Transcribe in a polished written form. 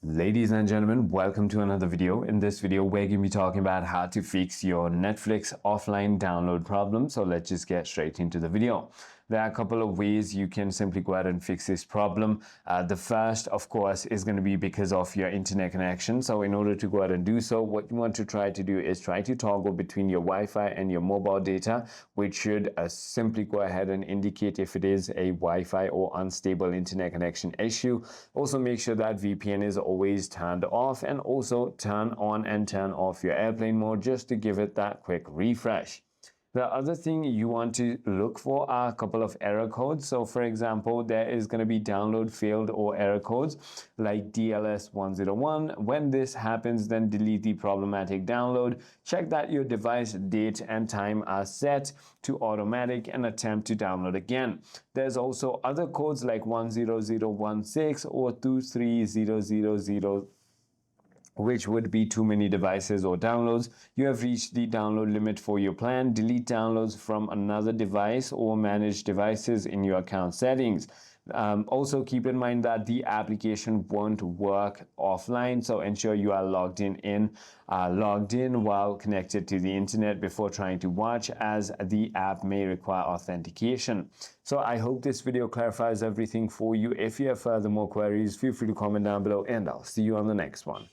Ladies and gentlemen, welcome to another video. In this video, we're going to be talking about how to fix your Netflix offline download problem. So let's just get straight into the video. There are a couple of ways you can simply go ahead and fix this problem. The first, of course, is going to be because of your internet connection. So in order to go ahead and do so, what you want to try to do is try to toggle between your Wi-Fi and your mobile data, which should simply go ahead and indicate if it is a Wi-Fi or unstable internet connection issue. Also, make sure that VPN is always turned off, and also turn on and turn off your airplane mode just to give it that quick refresh. The other thing you want to look for are a couple of error codes. So for example, there is going to be download failed or error codes like DLS 101. When this happens, then delete the problematic download. Check that your device date and time are set to automatic and attempt to download again. There's also other codes like 10016 or 23000, which would be too many devices or downloads. You have reached the download limit for your plan. Delete downloads from another device or manage devices in your account settings. Also keep in mind that the application won't work offline, so ensure you are logged in while connected to the internet before trying to watch, as the app may require authentication. So I hope this video clarifies everything for you. If you have further more queries, feel free to comment down below, and I'll see you on the next one.